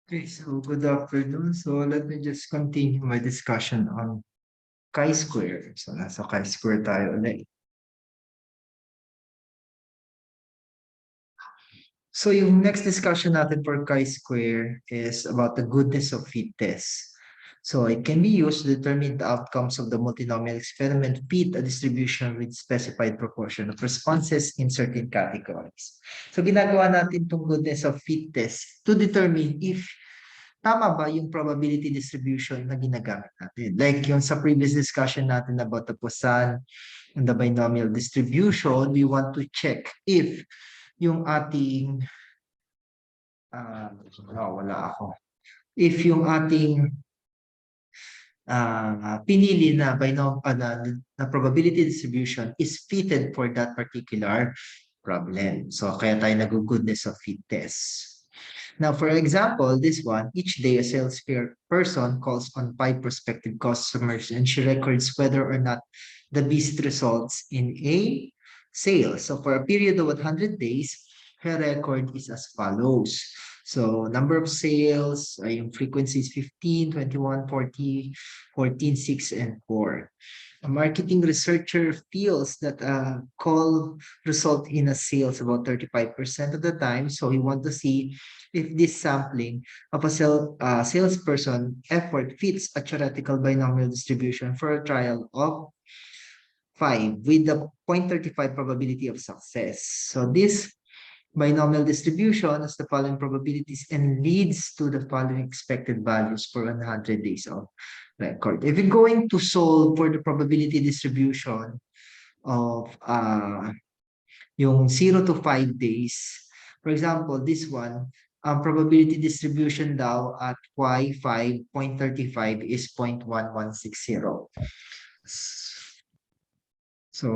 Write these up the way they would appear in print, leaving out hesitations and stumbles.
Okay, so good afternoon. So let me just continue my discussion on chi-square. So nasa chi-square tayo ulit. So yung next discussion natin for chi-square is about the goodness of fit test. So it can be used to determine the outcomes of the multinomial experiment fit a distribution with specified proportion of responses in certain categories. So ginagawa natin itong goodness of fit test to determine if tama ba yung probability distribution na ginagamit natin. Like yung sa previous discussion natin about the Poisson and the binomial distribution, we want to check if yung ating wala ako. If yung ating pinili na na probability distribution is fitted for that particular problem. So kaya tayo nag-goodness of fit test. Now, for example, this one, each day a sales person calls on 5 prospective customers and she records whether or not the visit results in a sale. So for a period of 100 days, her record is as follows. So number of sales, yung frequency is 15, 21, 40, 14, 6, and 4. A marketing researcher feels that a call result in a sales about 35% of the time. So we want to see if this sampling of a salesperson effort fits a theoretical binomial distribution for a trial of 5 with the 0.35 probability of success. So this binomial distribution has the following probabilities and leads to the following expected values for 100 days of record. If you're going to solve for the probability distribution of yung 0 to 5 days, for example, this one, probability distribution daw at y5 0.35 is 0.1160. So,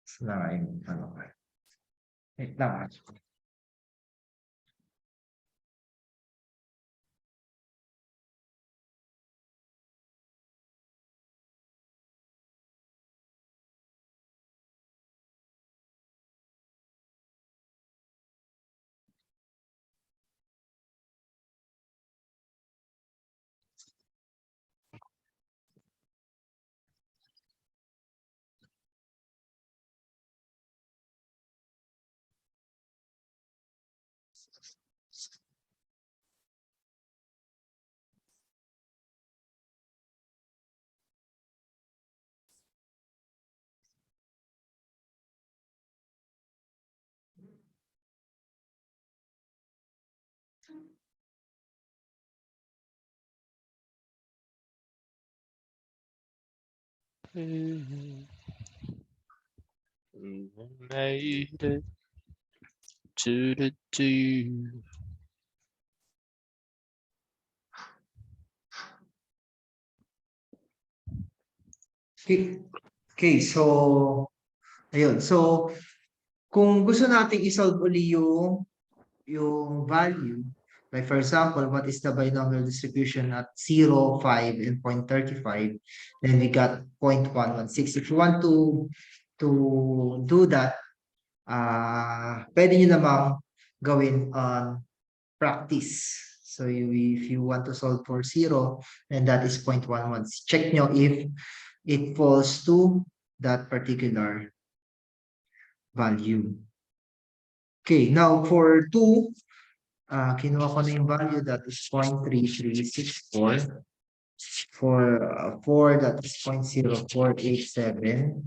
slime, ano ba? Wait lang. Made it to the two. Okay, so, ayun. So, kung gusto nating isolve uli yung value, like for example, what is the binomial distribution at 0, 5, and 0.35, then we got 0.116. If you want to do that, pwede nyo namang gawin on practice. So if you want to solve for 0, then that is 0.11. Check nyo if it falls to that particular value. Okay, now for 2, kinuha ko na yung value that is 0.3364. For 4, that is 0.0487.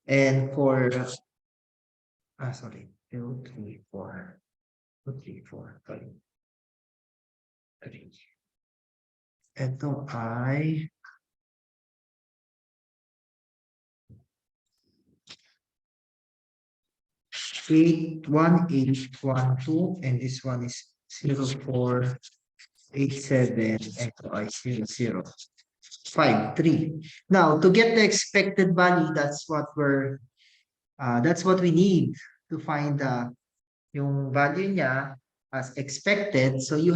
And for, sorry, 2, 3, 4. 2, 3, 4, sorry. 3. Ito ay 81812, and this one is 0487, and ito ay 0053. Now, to get the expected value, that's what we need to find yung value niya as expected. So you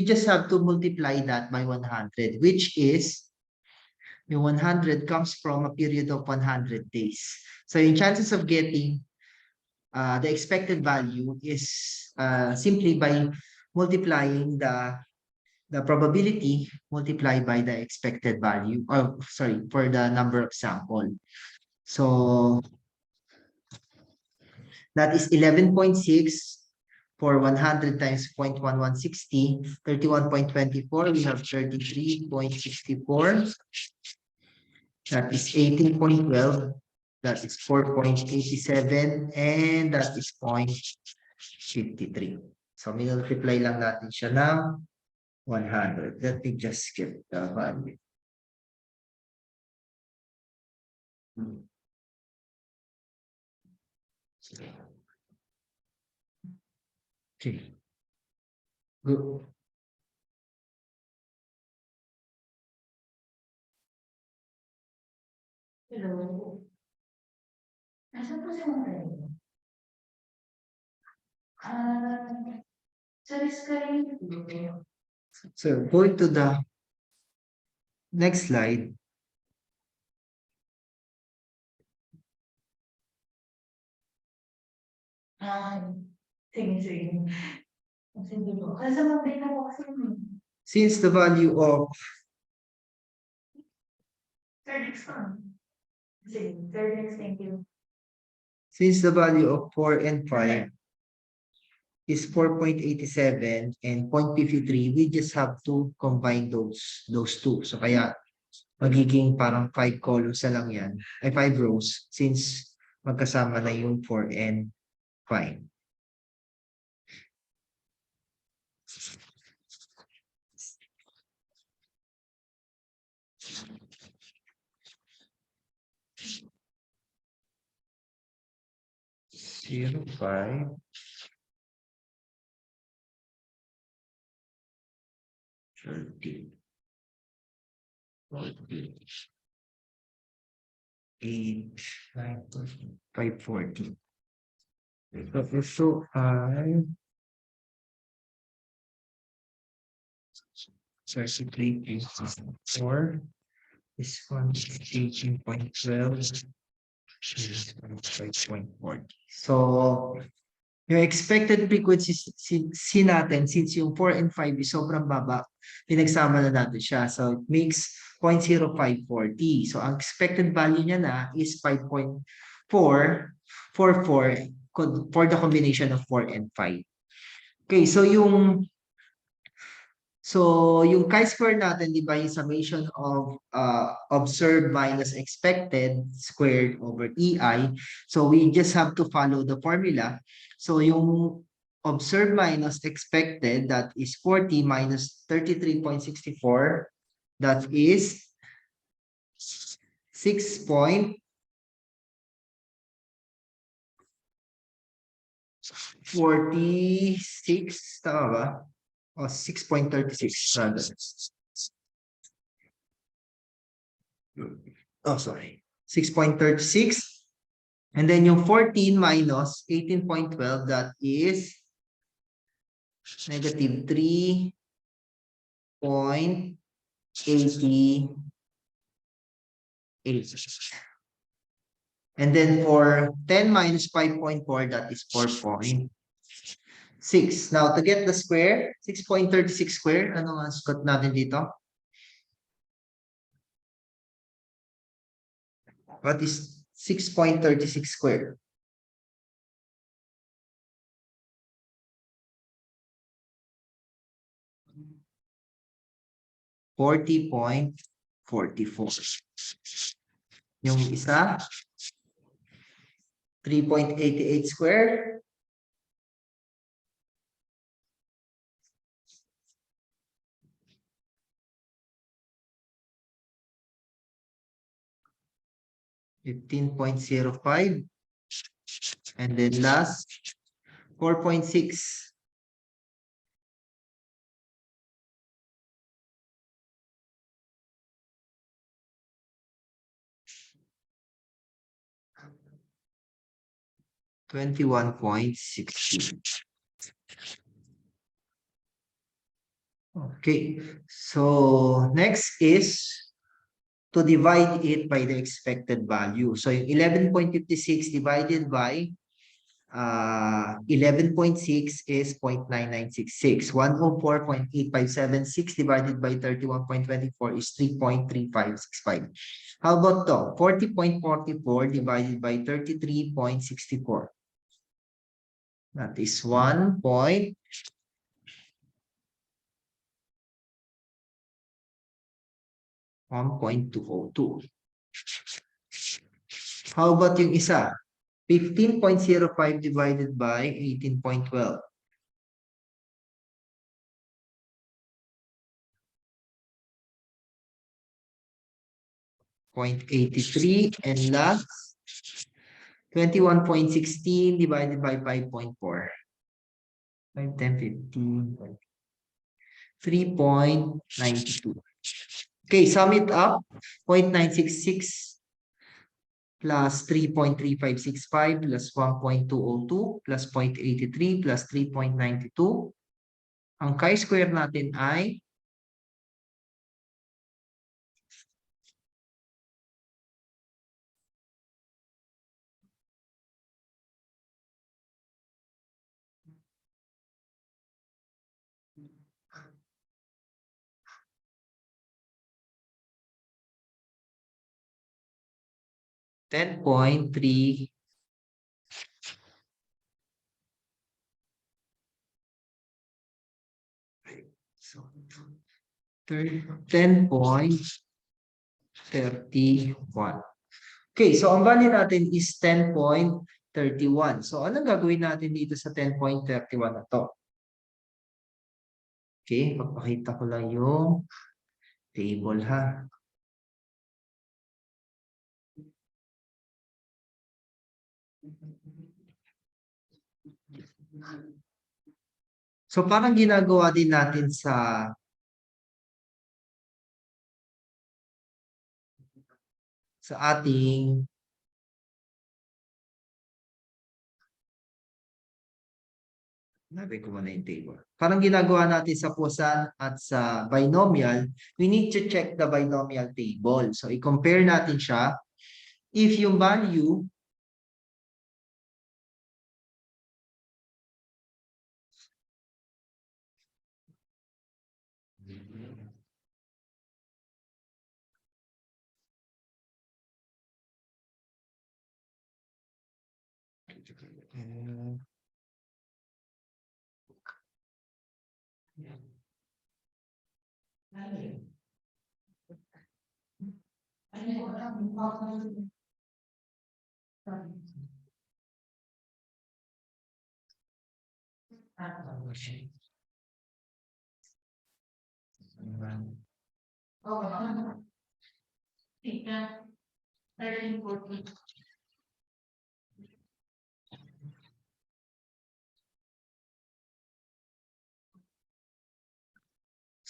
just have to multiply that by 100, which is yung 100 comes from a period of 100 days. So yung chances of getting the expected value is simply by multiplying the probability multiplied by the expected value, or sorry, for the number of sample. So that is 11.6 for 100 times 0.1160, 31.24, we have 33.64. That is 18.12. That is 4.87. And that is 0.53. So, minultiply lang natin siya ng 100. Let me just skip the value. Okay. Good. Hello. Nasaan po si Mare? Sa screen. So, going to the next slide. Sige, sige. Sige po. Kasi mabay na po kasi. Since the value of Third next one. Sige, third next, thank you. Since the value of 4 and 5 is 4.87 and 0.53, we just have to combine those two. So kaya magiging parang 5 columns na lang yan, ay 5 rows, since magkasama na yung 4 and 5. Zero, 5. 30. 40. 8, 9, 540. So, 5. So, simply is 4. This one is 18.12. This one is 5.40. So, yung expected frequency natin, since yung 4 and 5 is sobrang baba, pinagsama na natin siya. So, it makes 0.0540. So, ang expected value niya na is 5.444 for the combination of 4 and 5. Okay, so yung chi-square natin, di ba, yung summation of observed minus expected squared over EI. So we just have to follow the formula. So yung observed minus expected, that is 40 minus 33.64, that is 6.46, tama ba? O 6.36 rather. Oh, sorry. 6.36. And then yung 14 minus 18.12, that is negative 3.88. And then for 10 minus 5.4, that is 4.6. Now, to get the square, 6.36 square, ano nga sagot natin dito? What is 6.36 square? 40.44. Yung isa, 3.88 square. $15.05. And then last, 4.6. $21.60. Okay, so next is to divide it by the expected value. So yung 11.56 divided by 11.6 is 0.9966. 104.8576 divided by 31.24 is 3.3565. How about to? 40.44 divided by 33.64. That is 1.202. How about yung isa? 15.05 divided by 18.12. 0.83 and last 21.16 divided by 5.4. 5, 10, 15, 3.92. Okay, sum it up. 0.966 plus 3.3565 plus 1.202 plus 0.83 plus 3.92. Ang chi-square natin ay 10.3. So 10.31. Okay, so ang value natin is 10.31. So anong gagawin natin dito sa 10.31 na to? Okay, papakita ko lang yung table ha. So parang ginagawa din natin sa ating nabi ko muna yung table. Parang ginagawa natin sa Poisson at sa binomial, we need to check the binomial table. So i-compare natin siya. If yung value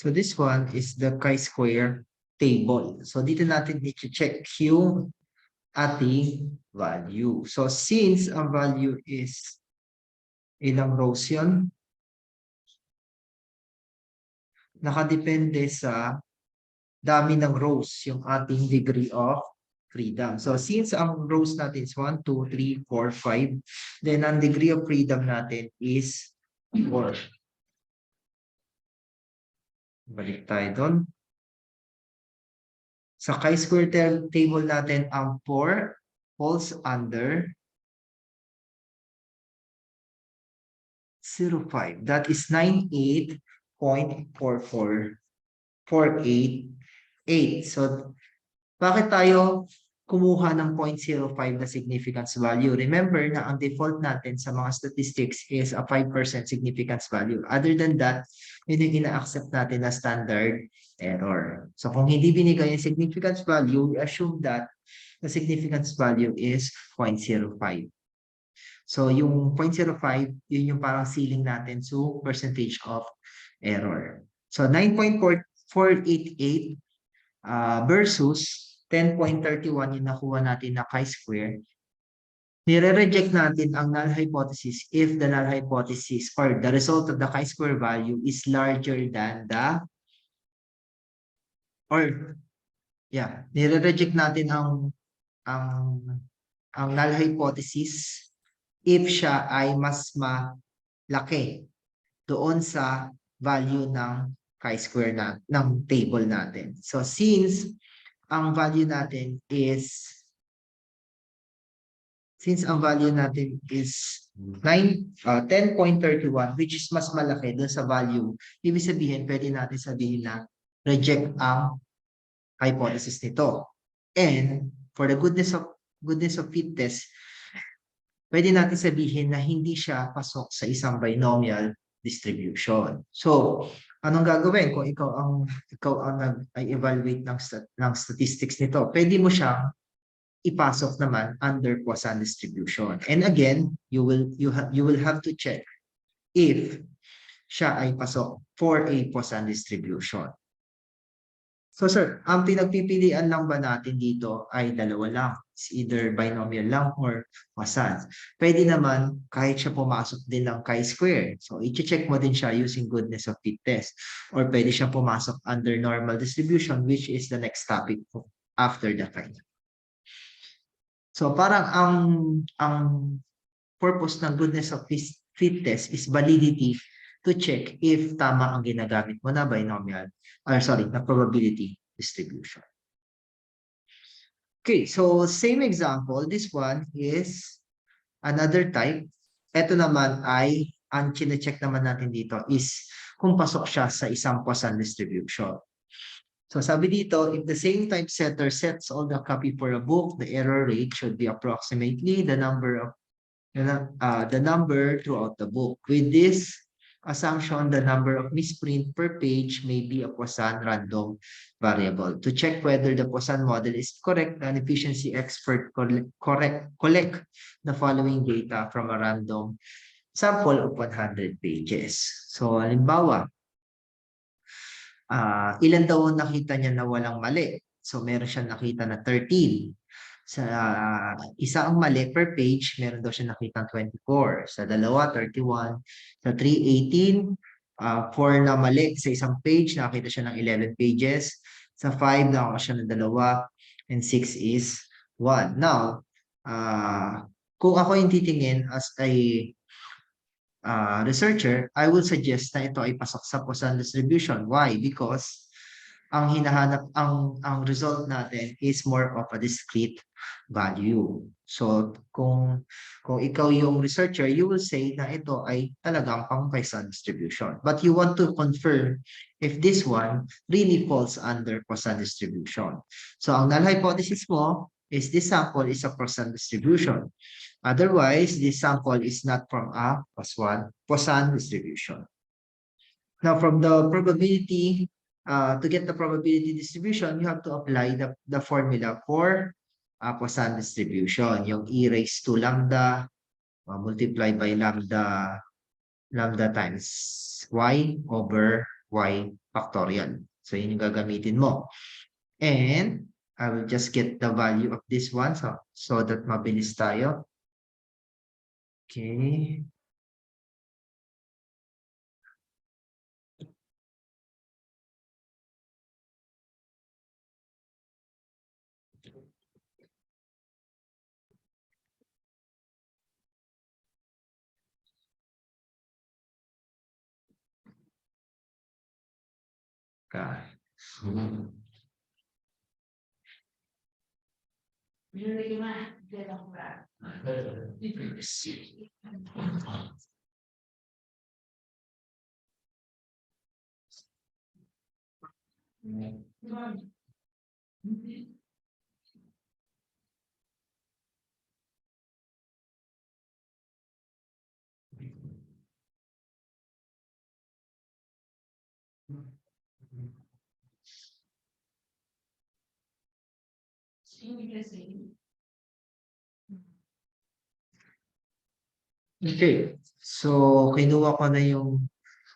so this one is the chi-square table. So dito natin i-check yung ating value. So since ang value is ilang rows yun? Nakadepende sa dami ng rows yung ating degree of freedom. So since ang rows natin is 1, 2, 3, 4, 5, then ang degree of freedom natin is 4. Balik tayo doon. Sa chi-square table natin, ang 4 falls under 0.5. That is 98.44488. So, bakit tayo kumuha ng 0.05 na significance value? Remember na ang default natin sa mga statistics is a 5% significance value. Other than that, yun yung ina-accept natin na standard error. So, kung hindi binigay yung significance value, we assume that the significance value is 0.05. So, yung 0.05, yun yung parang ceiling natin to percentage of error. So, 9.488 versus 10.31 yung nakuha natin na chi-square. Nire-reject natin ang null hypothesis if the null hypothesis or the result of the chi-square value is larger than the nire-reject natin ang null hypothesis if siya ay mas malaki doon sa value ng chi-square ng table natin. So since ang value natin is 10.31, which is mas malaki doon sa value, ibig sabihin, pwede natin sabihin na reject ang hypothesis nito. And for the goodness of fit test, pwede natin sabihin na hindi siya pasok sa isang binomial distribution. So, anong gagawin kung ikaw ang nag-evaluate ng statistics nito? Pwede mo siyang ipasok naman under Poisson distribution. And again, you will have to check if siya ay pasok for a Poisson distribution. So sir, ang pinagpipilian lang ba natin dito ay dalawa lang. It's either binomial lang or Poisson. Pwede naman kahit siya pumasok din ng chi-square. So i-check mo din siya using goodness of fit test. Or pwede siya pumasok under normal distribution, which is the next topic after the final. So parang ang purpose ng goodness of fit test is validity to check if tama ang ginagamit mo na binomial, na probability distribution. Okay, so same example, this one is another type. Ito naman ay, ang chine-check naman natin dito is kung pasok siya sa isang Poisson distribution. So sabi dito, if the same typesetter sets all the copy for a book, the error rate should be approximately the number throughout the book. With this assumption, the number of misprint per page may be a Poisson random variable. To check whether the Poisson model is correct, an efficiency expert collect the following data from a random sample of 100 pages. So halimbawa, ilan daw nakita niya na walang mali? So meron siyang nakita na 13. Sa isa ang mali per page, meron daw siya nakita 24. Sa dalawa, 31. Sa 3, 18. 4 na mali sa isang page, nakita siya ng 11 pages. Sa 5, nakita siya ng 2. And 6 is 1. Now, kung ako yung titingin as a researcher, I will suggest na ito ay pasok sa Poisson distribution. Why? Because ang hinahanap, ang result natin is more of a discrete value. So, kung ikaw yung researcher, you will say na ito ay talagang pang Poisson distribution. But you want to confirm if this one really falls under Poisson distribution. So, ang null hypothesis mo is this sample is a Poisson distribution. Otherwise, this sample is not from a Poisson distribution. Now, from the probability, to get the probability distribution, you have to apply the formula for Poisson distribution. Yung e raised to lambda multiplied by lambda times y over y factorial. So, yun yung gagamitin mo. And I will just get the value of this one so that mabilis tayo. Okay. Okay. Okay, so kinuha ko na yung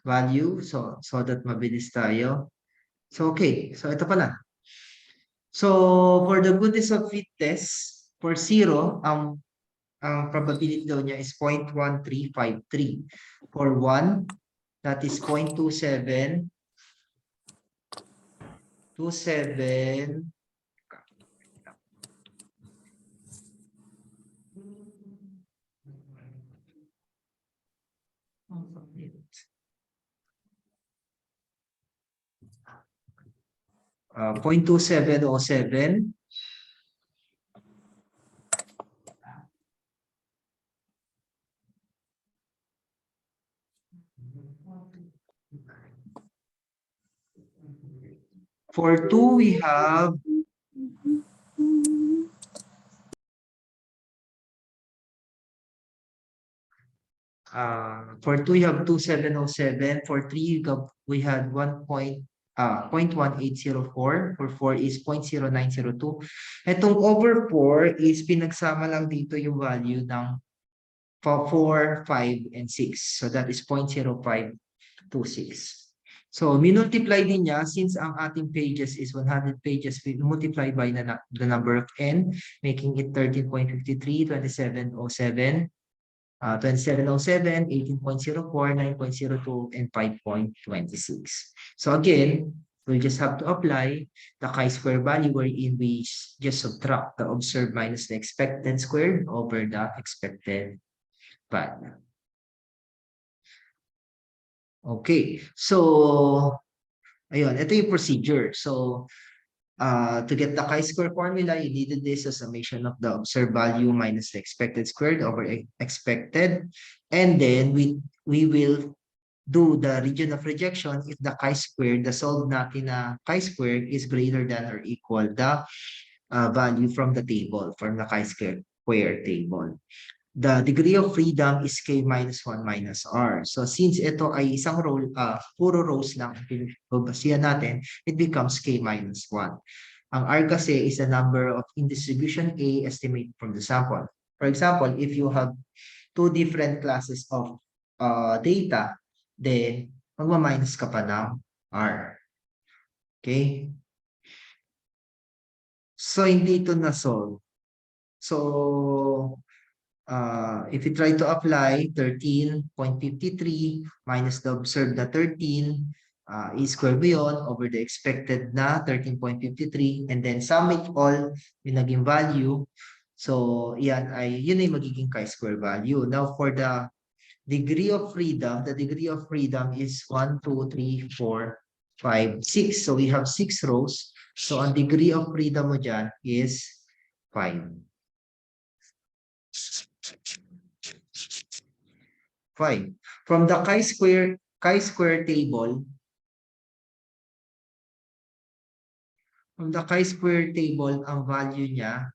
value so that mabilis tayo. So okay, so ito pala. So for the goodness of fit test, for 0, ang probability daw niya is 0.1353. For 1, that is 0.27. 27. .2707. For 2, we have for 2, you have 2707. For 3, we had 0.1804. For 4 is 0.0902. Itong over 4 is pinagsama lang dito yung value ng 4, 5, and 6. So that is 0.0526. So, minultiply din niya since ang ating pages is 100 pages, we multiply by the number of n, making it 13.53, 2707, 2707, 18.04, 9.02, and 5.26. So again, we just have to apply the chi-square value wherein we just subtract the observed minus the expected squared over the expected value. Okay, so ayun, ito yung procedure. So to get the chi-square formula, you needed this as a summation of the observed value minus the expected squared over expected. And then we will do the region of rejection if the chi-square, the solved natin na chi-square is greater than or equal the value from the table, from the chi-square table. The degree of freedom is k minus 1 minus r. So since ito ay isang row, puro rows lang pinabasihan natin, it becomes k minus 1. Ang r kasi is the number of in distribution A estimated from the sample. For example, if you have two different classes of data, then magma-minus ka pa ng r. Okay? So hindi ito na-solve. So if you try to apply 13.53 minus the observed na 13, i-square mo yun over the expected na 13.53 and then sum it all yung naging value. So yun ay magiging chi-square value. Now for the degree of freedom, the degree of freedom is 1, 2, 3, 4, 5, 6. So we have 6 rows. So ang degree of freedom mo dyan is 5. 5. From the chi-square table, ang value niya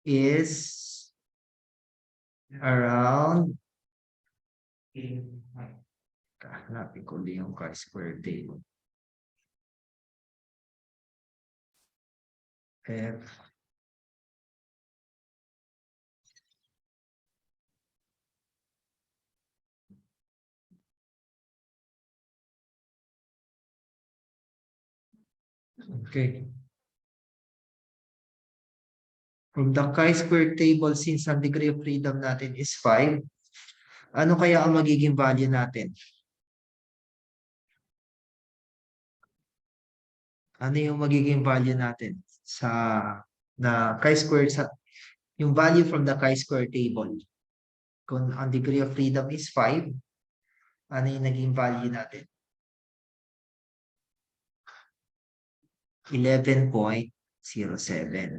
is around, hanapin ko din yung chi-square table. Okay. From the chi-square table, since ang degree of freedom natin is 5, ano kaya ang magiging value natin? Ano yung magiging value natin sa na chi-square, yung value from the chi-square table? Kung ang degree of freedom is 5, ano yung naging value natin? 11.07.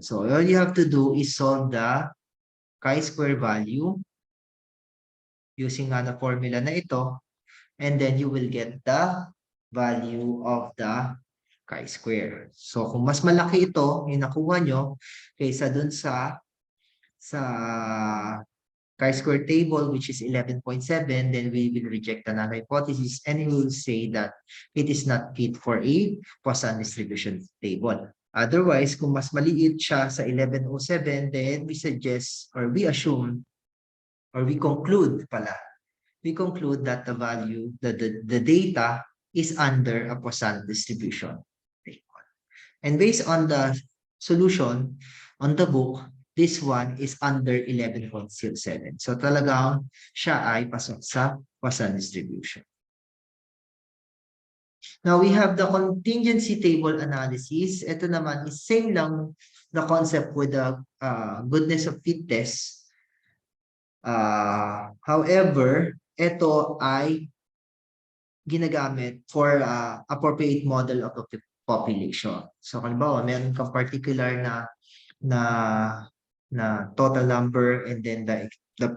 So all you have to do is solve the chi-square value using the formula na ito, and then you will get the value of the chi-square. So kung mas malaki ito yung nakuha nyo kaysa dun sa chi-square table, which is 11.7, then we will reject the null hypothesis and we will say that it is not fit for a Poisson distribution table. Otherwise, kung mas maliit siya sa 1107, then we suggest or we assume or we conclude that the value, the data is under a Poisson distribution table. And based on the solution on the book, this one is under 11.07. So talagang siya ay pasok sa Poisson distribution. Now we have the contingency table analysis. Ito naman is same lang the concept with the goodness of fit test. However, ito ay ginagamit for appropriate model of the population. So, halimbawa, meron kang particular na total number and then the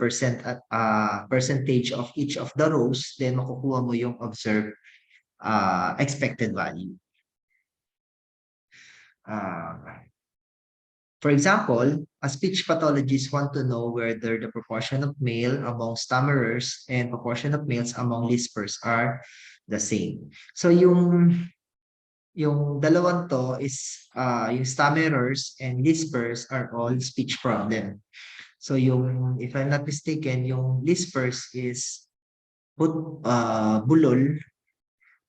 percentage of each of the rows, then makukuha mo yung observed expected value. For example, a speech pathologist want to know whether the proportion of male among stammerers and proportion of males among lispers are the same. So yung dalawang to is yung stammerers and lispers are all speech problem. So yung, if I'm not mistaken, yung lispers is bulol,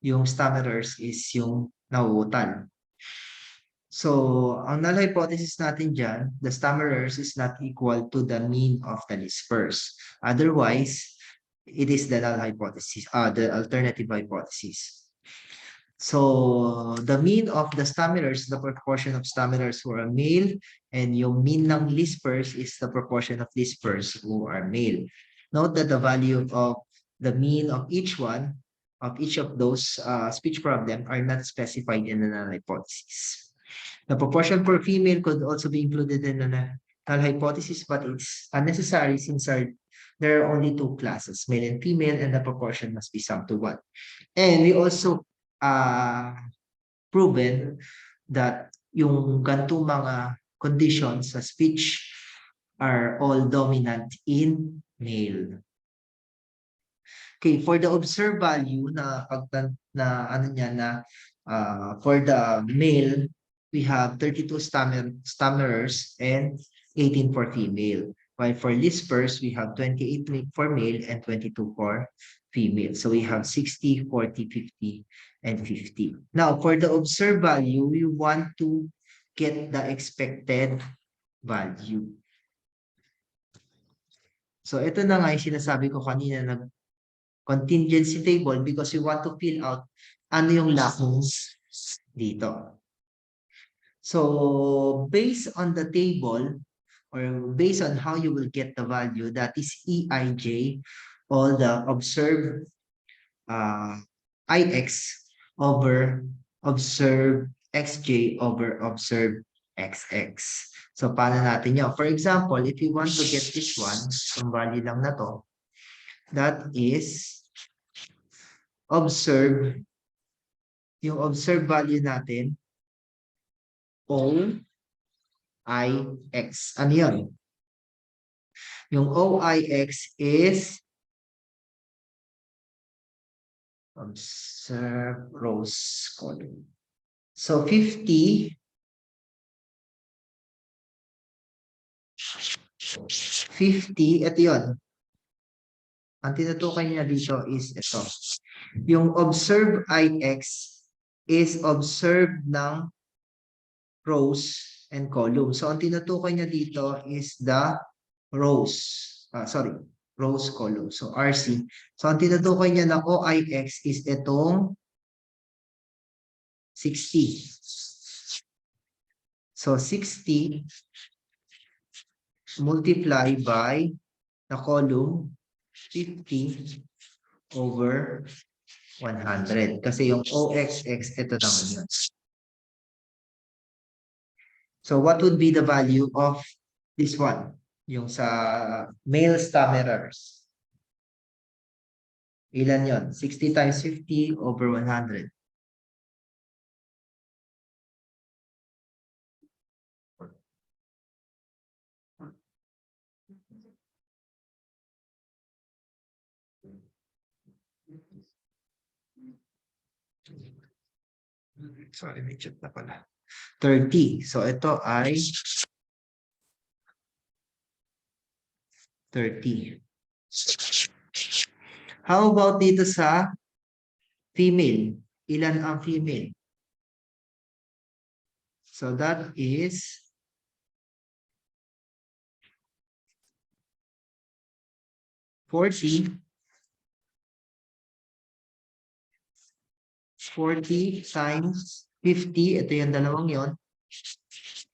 yung stammerers is yung nauutal. So, ang null hypothesis natin dyan, the stammerers is not equal to the mean of the lispers. Otherwise, it is the null hypothesis, the alternative hypothesis. So, the mean of the stammerers, the proportion of stammerers who are male, and yung mean ng lispers is the proportion of lispers who are male. Note that the value of the mean of each one, of each of those speech problems are not specified in the null hypothesis. The proportion for female could also be included in the null hypothesis, but it's unnecessary since there are only two classes, male and female, and the proportion must be summed to 1. And we also proven that yung ganitong mga conditions sa speech are all dominant in male. Okay, for the observed value for the male, we have 32 stammerers and 18 for female. While for lispers, we have 28 for male and 22 for female. So we have 60, 40, 50, and 50. Now, for the observed value, we want to get the expected value. So ito na nga yung sinasabi ko kanina na contingency table because we want to fill out ano yung lacking dito. So, based on the table, or based on how you will get the value, that is EIJ, all the observed IX over observed XJ over observed XX. So, paano natin yun? For example, if you want to get this one, yung value lang na to, that is yung observed value natin, OIX. Ano yun? Yung OIX is observe rows column. So 50, 50, ito yun. Ang tinutukan niya dito is ito. Yung observe IX is observed ng rows and columns. So, ang tinutukoy niya dito is the rows. Rows column. So, RC. So, ang tinutukoy niya na OIX is itong 60. So, 60 multiply by the column 50 over 100. Kasi yung OXX, ito naman yun. So, what would be the value of this one? Yung sa male stammerers. Ilan yon? 60 times 50 over 100. Sorry, may chat na pala. 30. So, ito ay 30. How about dito sa female? Ilan ang female? So, that is 40. 40 times 50, ito yung dalawang yon,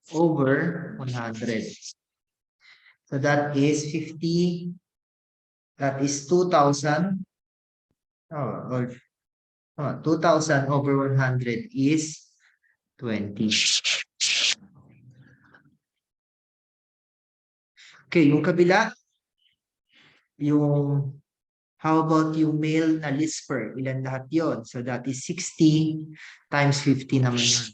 over 100. So that is 50 That is 2,000. Or 2,000 over 100 is 20. Okay, yung kabila, yung how about yung male na lisper? Ilan lahat yon? So that is 60 times 50 naman yun.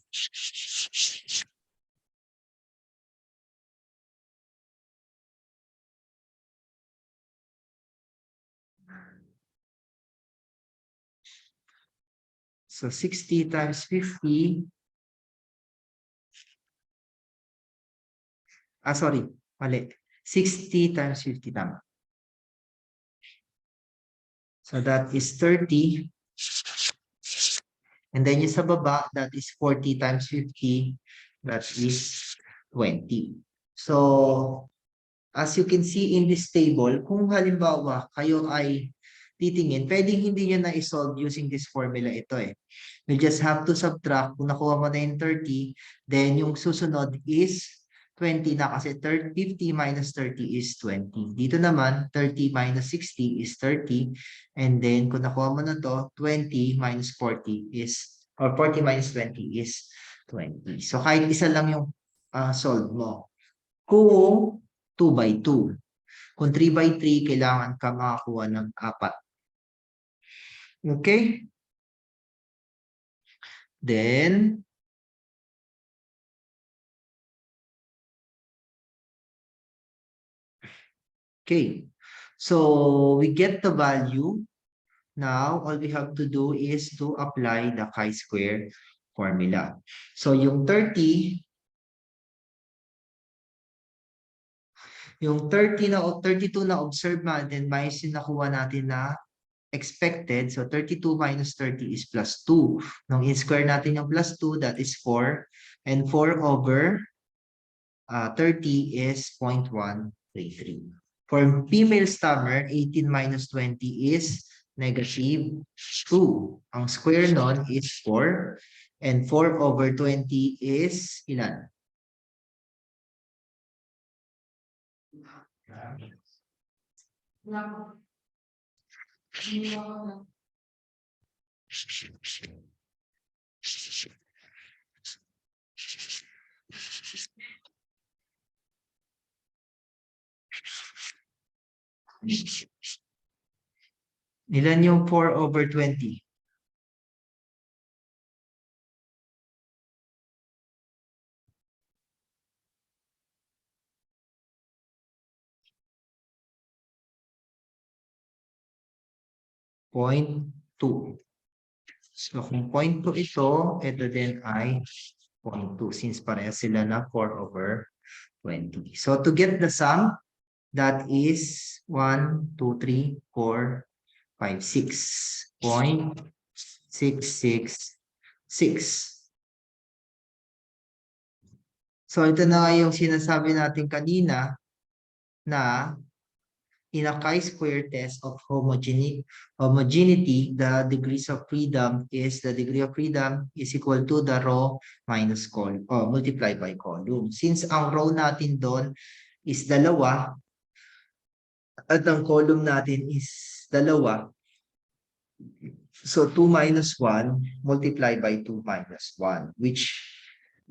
So 60 times 50. Sorry, mali. 60 times 50 tama. So that is 30. And then yung sa baba, that is 40 times 50. That is 20. So, as you can see in this table, kung halimbawa kayo ay titingin, pwedeng hindi nyo na isolve using this formula ito eh. You just have to subtract. Kung nakuha mo na yung 30, then yung susunod is 20 na kasi 50 minus 30 is 20. Dito naman, 30 minus 60 is 30. And then kung nakuha mo na to, 20 minus 40 is, or 40 minus 20 is 20. So kahit isa lang yung solve mo. Kung 2 by 2. Kung 3 by 3, kailangan ka makakuha ng 4. Okay? Then, okay. So, we get the value. Now, all we have to do is to apply the chi-square formula. So, yung 30, yung 30 na, 32 na observe natin, minus yung nakuha natin na expected. So, 32 minus 30 is plus 2. Nung in-square natin yung plus 2, that is 4. And 4 over 30 is 0.133. For female stammer, 18 minus 20 is negative 2. Ang square nun is 4. And 4 over 20 is ilan? Ilan yung 4 over 20? Point 2. So kung point 2 ito din ay 0.2 since parehas sila na 4 over 20. So to get the sum, that is 1, 2, 3, 4, 5, 6.666. So ito na nga yung sinasabi natin kanina na in a chi-square test of homogeneity, the degrees of freedom is equal to the row minus column, or multiplied by column. Since ang row natin doon is dalawa, at ang column natin is dalawa, so 2 minus 1 multiplied by 2 minus 1, which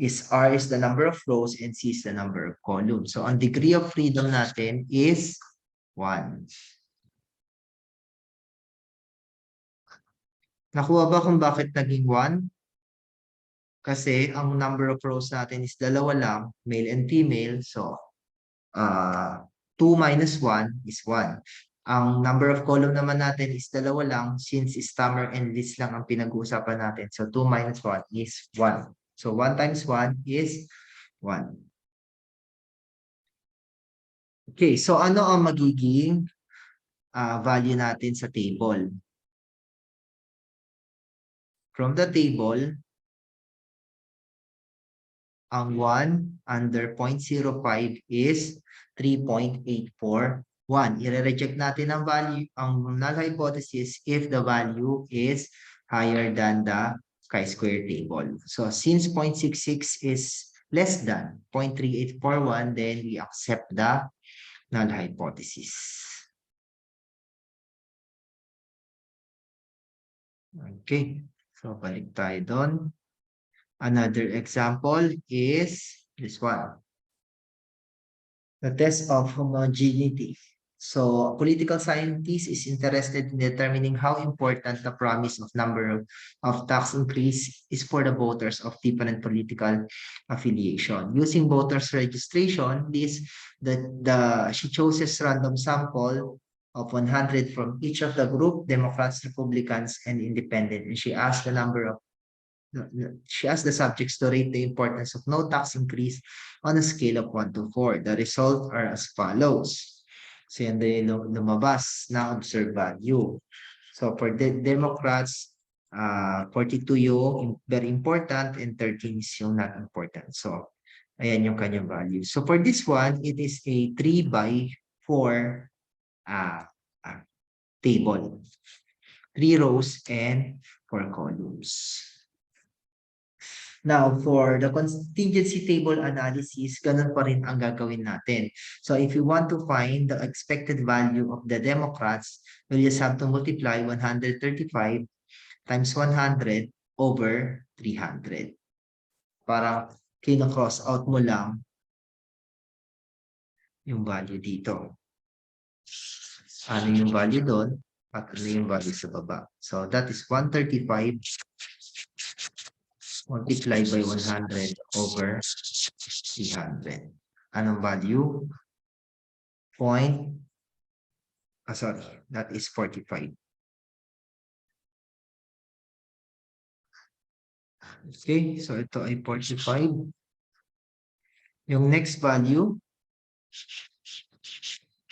is R is the number of rows and C is the number of columns. So ang degree of freedom natin is 1. Nakuha ba kung bakit naging 1? Kasi ang number of rows natin is dalawa lang, male and female. So, 2 minus 1 is 1. Ang number of column naman natin is dalawa lang since stammer and list lang ang pinag-uusapan natin. So, 2 minus 1 is 1. So, 1 times 1 is 1. Okay, so ano ang magiging value natin sa table? From the table, ang 1 under 0.05 is 3.841. I-reject natin ang value, ang null hypothesis if the value is higher than the chi-square table. So since 0.66 is less than 0.3841, then we accept the null hypothesis. Okay. So, balik tayo doon. Another example is this one. The test of homogeneity. So, a political scientist is interested in determining how important the promise of number of tax increase is for the voters of different political affiliation. Using voters registration, she chooses random sample of 100 from each of the group, Democrats, Republicans, and Independent. And she asked the subjects to rate the importance of no tax increase on a scale of 1 to 4. The results are as follows. So yan din lumabas na observed value. So for the Democrats, 42 yung very important and 13 is yung not important. So ayan yung kanyang value. So for this one, it is a 3 by 4 table. 3 rows and 4 columns. Now, for the contingency table analysis, ganun pa rin ang gagawin natin. So, if you want to find the expected value of the Democrats, we'll just have to multiply 135 times 100 over 300. Para kino-cross out mo lang yung value dito. Ano yung value doon? At ano yung value sa baba? So, that is 135 multiplied by 100 over 300. Anong value? That is 45. Okay, so ito ay 45. Yung next value,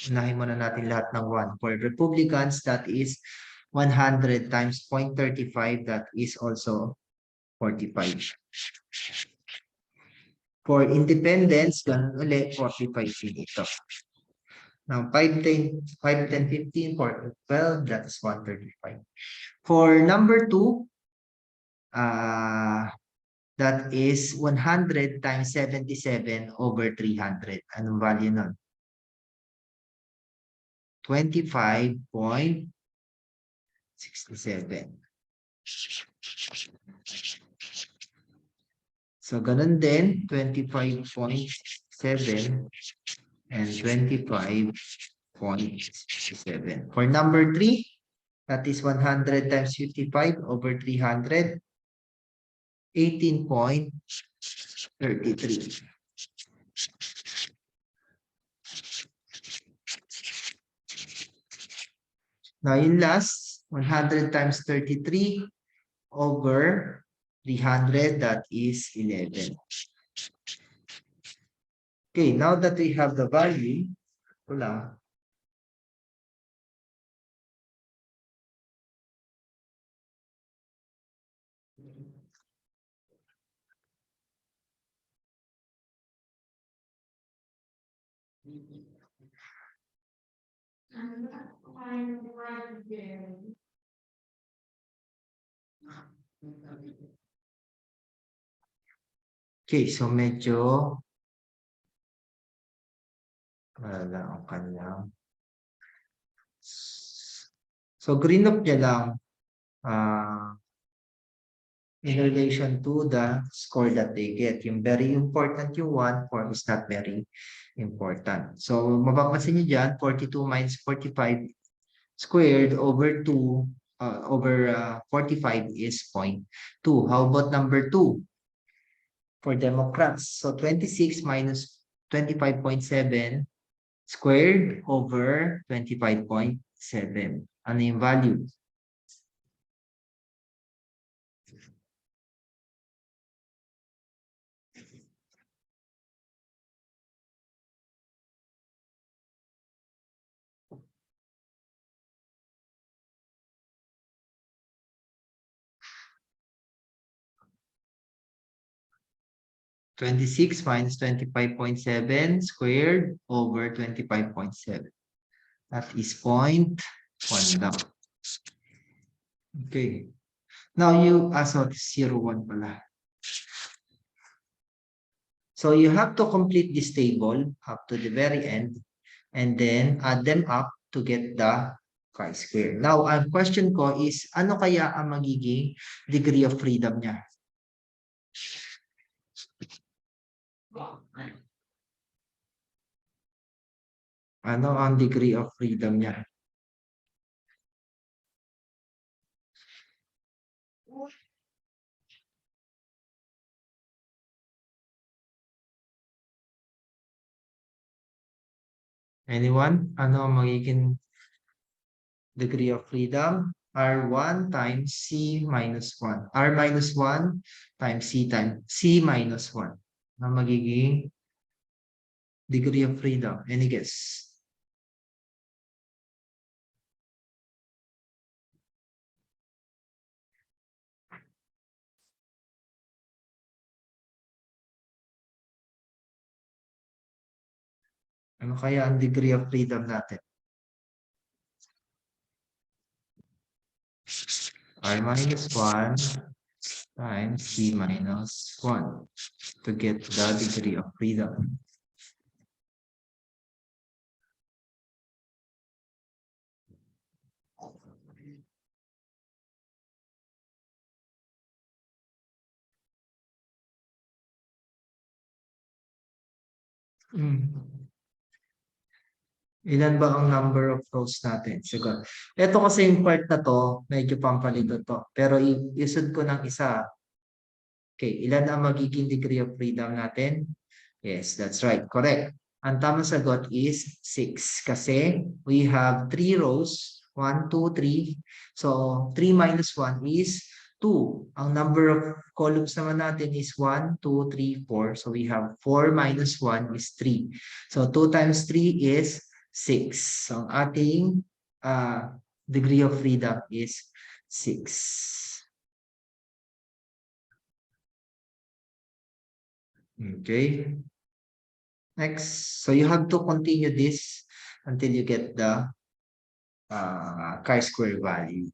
unahin muna natin lahat ng 1. For Republicans, that is 100 times 0.35, that is also 45. For independents, ganun ulit, 45 din ito. Now, 5, 10, 15, 12, that is 135. For number 2, that is 100 times 77 over 300. Anong value nun? 25.67. So, ganun din, 25.7 and 25.67. For number 3, that is 100 times 55 over 300, 18.33. Now, in last, 100 times 33 over 300, that is 11. Okay, now that we have the value, ito lang. Okay, so medyo wala ang kanyang. So green up niya lang in relation to the score that they get. Yung very important yung 1, 4 is not very important. So mapapansin niyo dyan, 42 minus 45 squared over 2 over 45 is 0.2. How about number 2? For Democrats. So 26 minus 25.7 squared over 25.7. Ano yung value? (26 minus 25.7 squared over 25.7. That is 0.1 lang. Okay. Now you, so 0.1 pala. So you have to complete this table up to the very end and then add them up to get the chi-square. Now, ang question ko is, ano kaya ang magiging degree of freedom niya? Ano ang degree of freedom niya? Anyone? Ano ang magiging degree of freedom? R1 times C minus 1. R minus 1 times C minus 1. Ano magiging degree of freedom? Any guess? Ano kaya ang degree of freedom natin? R minus 1 times C minus 1 to get the degree of freedom. Ilan ba ang number of rows natin? Siguro. Ito kasi yung part na to, medyo pampalito to. Pero isod ko ng isa. Okay, ilan ang magiging degree of freedom natin? Yes, that's right. Correct. Ang tamang sagot is 6 kasi we have 3 rows. 1, 2, 3. So, 3 minus 1 is 2. Ang number of columns naman natin is 1, 2, 3, 4. So, we have 4 minus 1 is 3. So, 2 times 3 is 6. So, ang ating degree of freedom is 6. Okay. Next, so you have to continue this until you get the chi-square value.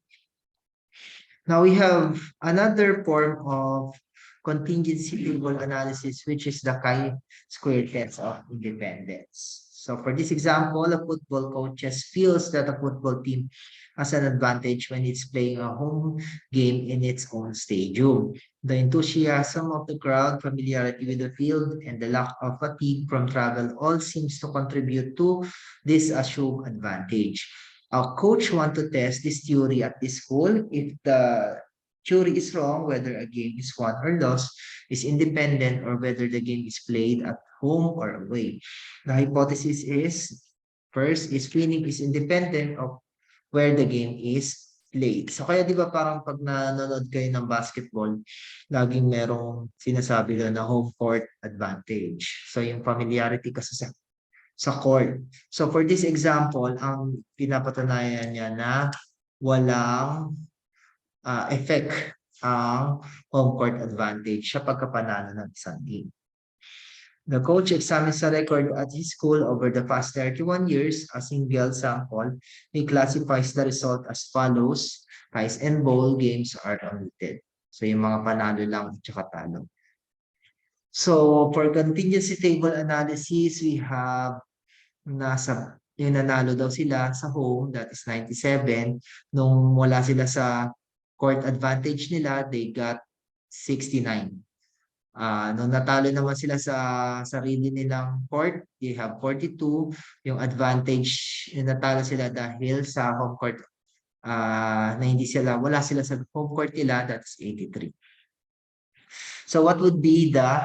Now we have another form of contingency table analysis, which is the chi-square test of independence. So for this example, a football coach just feels that a football team has an advantage when it's playing a home game in its own stadium. The enthusiasm of the crowd, familiarity with the field, and the lack of fatigue from travel all seems to contribute to this assumed advantage. A coach want to test this theory at this school. If the theory is wrong, whether a game is won or lost, is independent, or whether the game is played at home or away. The hypothesis is, first, is winning is independent of where the game is played. So kaya di ba parang pag nanonood kayo ng basketball, laging merong sinasabi doon na home court advantage. So yung familiarity kasi sa court. So for this example, ang pinapatunayan niya na walang effect ang home court advantage sa pagkapanalo ng isang game. The coach examines the record at his school over the past 31 years, a single sample. He classifies the result as follows. Ties and bowl games are omitted. So yung mga panalo lang at saka talo. So for contingency table analysis, we have yung nanalo daw sila sa home, that is 97. Nung wala sila sa court advantage nila, they got 69. Nung natalo naman sila sa sarili nilang court, they have 42. Yung advantage, yung natalo sila dahil sa home court, na wala sila sa home court nila, that's 83. So what would be the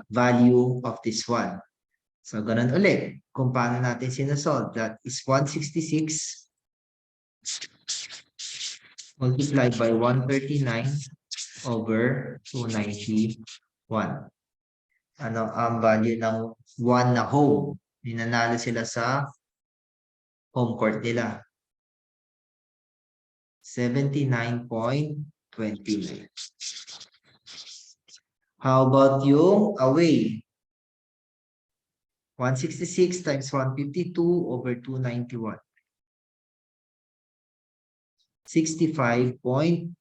value of this one? So, ganun ulit. Kung paano natin sinasolve, that is 166 multiplied by 139 over 291. Ano ang value ng 1 na home? Ninanalo sila sa home court nila. 79.29. How about yung away? 166 times 152 over 291. 65.29.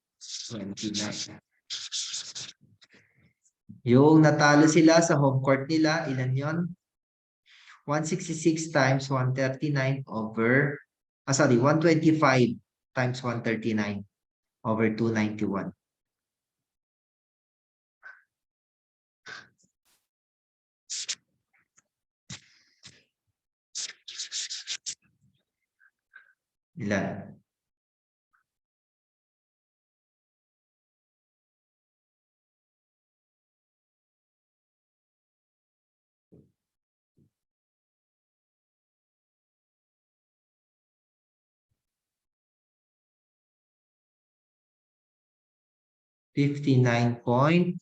Yung natalo sila sa home court nila, ilan yon? 166 times 139 over Sorry, 125 times 139 over 291. Ilan? $59.71.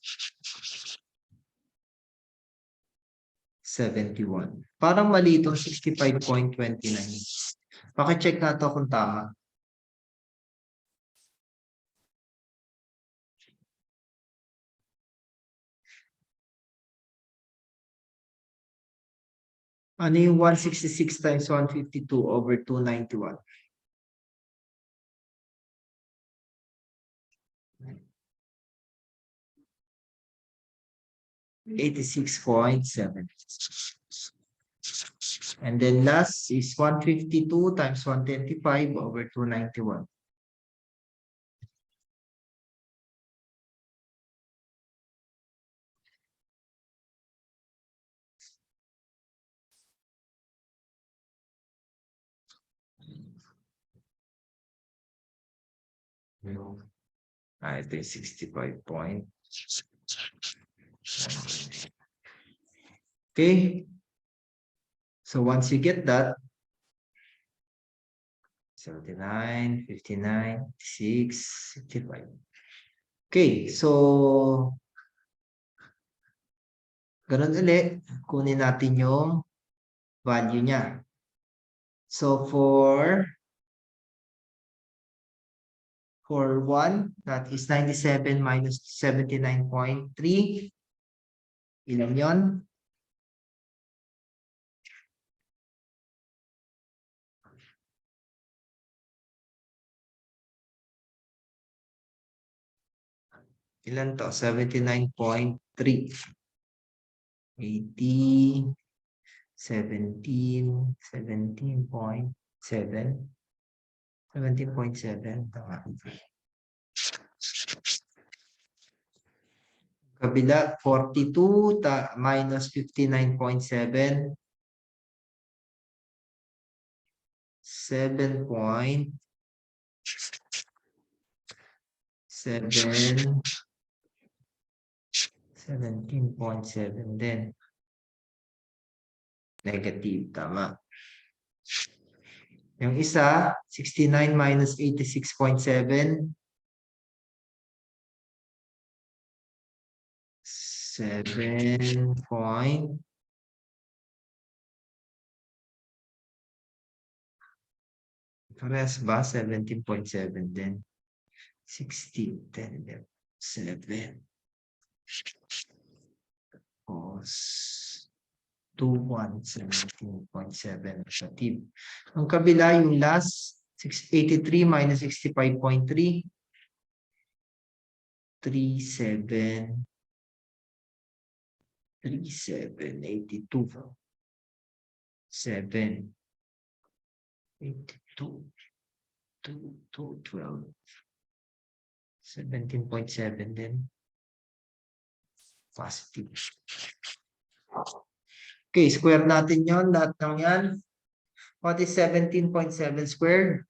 Parang mali itong 65.29. Pakicheck na to kung tama. Ano yung 166 times 152 over 291? 86.7. And then last is 152 times 125 over 291. Ito yung 65 point. Okay. So once you get that, 79, 59, 6, 65. Okay, so ganun ulit, kunin natin yung value niya. So for 1, that is 97 minus 79.3. Ilan yon? Ilan to? 79.3. 80, 17, 17.7. 17.7. Tama. Kabila, 42 minus 59.7. 7.7. 17.7 din. Negative, tama. Yung isa, 69 minus 86.7. 7 point. Parehas ba? 17.7 din. 16, 10, 11, 7. Cos 2, 1, 17.7 negative. Ang kabila, yung last, 683 minus 65.3. 37, 82, 7, 82, 12, 17.7 din. Positive. Okay, square natin yon lahat ng yan. What is 17.7 squared?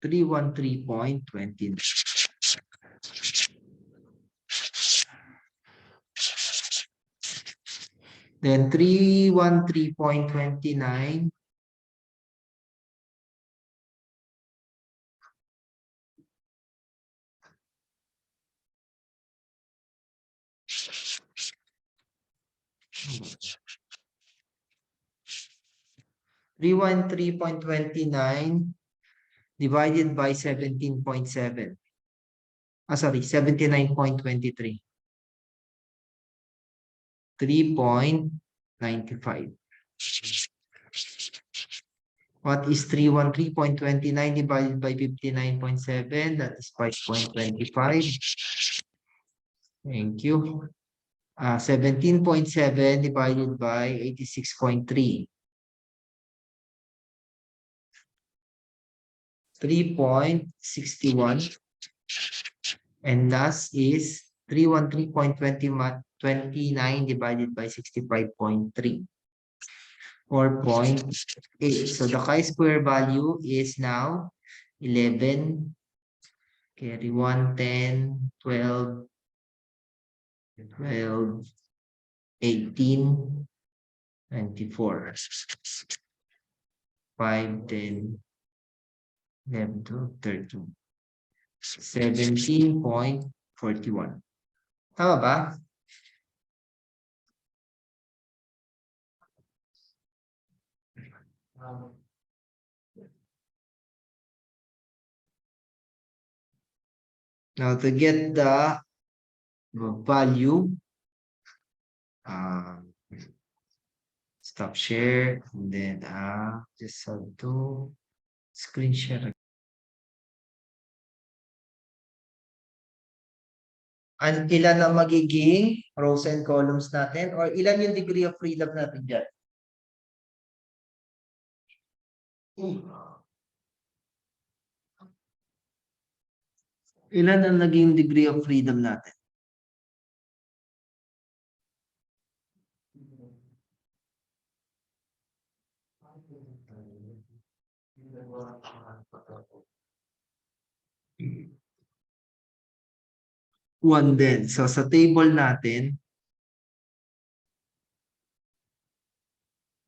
313.20. Then 313.29. $313.29 divided by 17.7. Sorry, 79.23. 3.95. What is 313.29 divided by 59.7? That is 5.25. Thank you. 17.7 divided by 86.3. 3.61. And last is 313.29 divided by 65.3. Or 0.8. So the chi-square value is now 11, carry 1, 10, 12, 12, 18, 24, 5, 10, 11, 12, 13, 17.41. Tama ba? Now to get the value, stop share, and then just have to screen share. Ilan ang magiging rows and columns natin, or ilan yung degree of freedom natin dyan? Ilan ang naging degree of freedom natin? One din. So sa table natin,